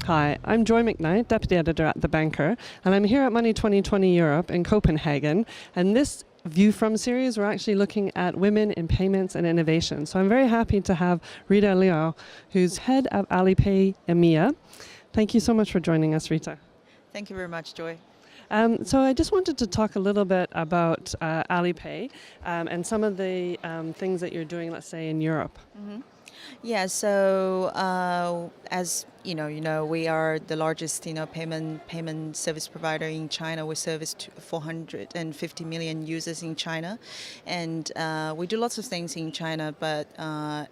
Hi, I'm Joy Macknight, Deputy Editor at The Banker, and I'm here at Money 2020 Europe in Copenhagen. And this View From series, we're actually looking at women in payments and innovation. So I'm very happy to have Rita Liu, who's head of Alipay EMEA. Thank you so much for joining us, Rita. Thank you very much, Joy. So I just wanted to talk a little bit about Alipay and some of the things that you're doing, let's say, in Europe. Mm-hmm. Yeah, so as you know, we are the largest payment service provider in China. We service 450 million users in China, and we do lots of things in China. But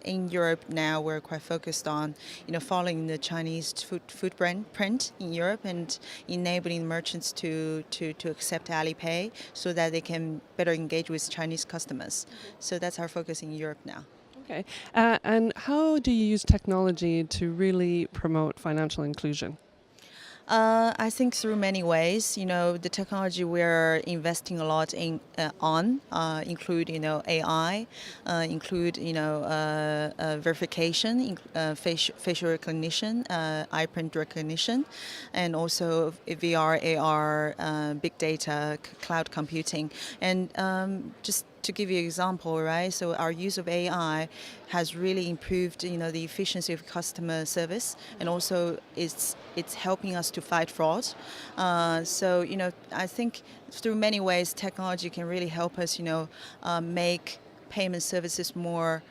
in Europe now, we're quite focused on following the Chinese footprint in Europe and enabling merchants to accept Alipay so that they can better engage with Chinese customers. So that's our focus in Europe now. Okay. And how do you use technology to really promote financial inclusion? I think through many ways. The technology we're investing a lot in include AI, include verification, facial recognition, eye print recognition, and also VR, AR, big data, cloud computing, and just to give you an example, right? So our use of AI has really improved, the efficiency of customer service, and also it's helping us to fight fraud. So I think through many ways, technology can really help us, make payment services more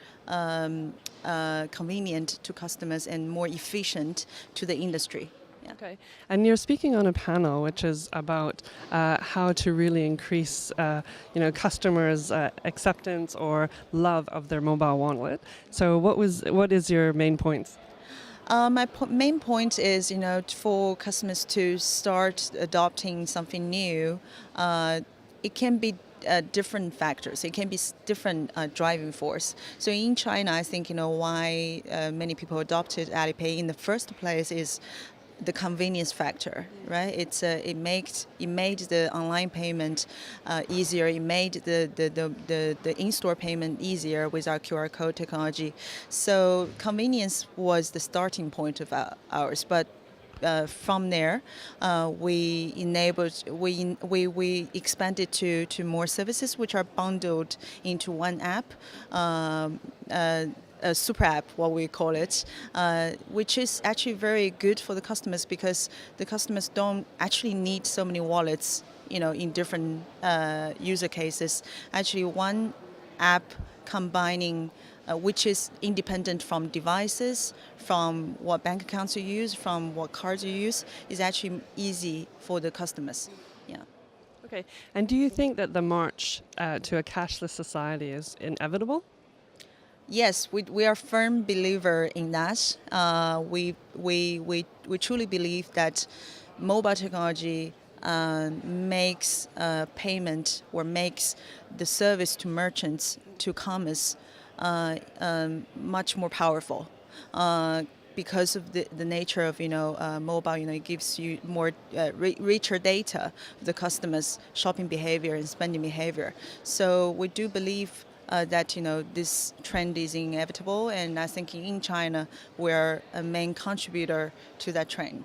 convenient to customers and more efficient to the industry. Yeah. Okay, and you're speaking on a panel which is about how to really increase, customers' acceptance or love of their mobile wallet. So, what is your main points? My main point is, for customers to start adopting something new, it can be different factors. It can be different driving force. So in China, I think why many people adopted Alipay in the first place is the convenience factor, right? It made the online payment easier. It made the in-store payment easier with our QR code technology. So convenience was the starting point of ours, but from there, we expanded to more services which are bundled into one app. A super app, what we call it, which is actually very good for the customers because the customers don't actually need so many wallets, in different user cases. Actually, one app combining, which is independent from devices, from what bank accounts you use, from what cards you use, is actually easy for the customers. Yeah. Okay, and do you think that the march to a cashless society is inevitable? Yes, we are firm believer in that. We truly believe that mobile technology makes payment or makes the service to merchants, to commerce, much more powerful. Because of the nature of mobile, it gives you more richer data of the customers' shopping behavior and spending behavior. So we do believe that this trend is inevitable, and I think in China we're a main contributor to that trend.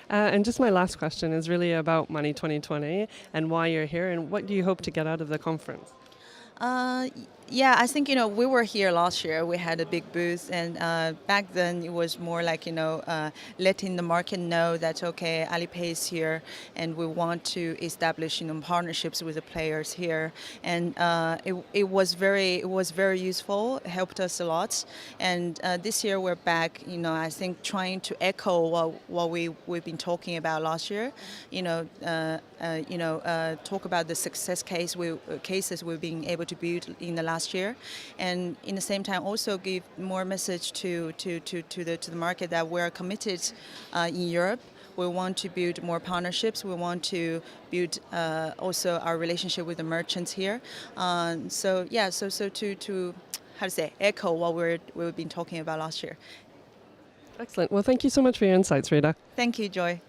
And just my last question is really about Money 2020 and why you're here, and what do you hope to get out of the conference? Yeah, I think we were here last year. We had a big booth, and back then it was more like letting the market know that okay, Alipay is here, and we want to establish partnerships with the players here. And it was very useful. It helped us a lot. And this year we're back. I think trying to echo what we've been talking about last year. Talk about the success cases we've been able to build in the last year, and in the same time also give more message to the market that we're committed in Europe. We want to build more partnerships. We want to build also our relationship with the merchants here. So to echo what we've been talking about last year. Excellent. Well, thank you so much for your insights, Rita. Thank you, Joy.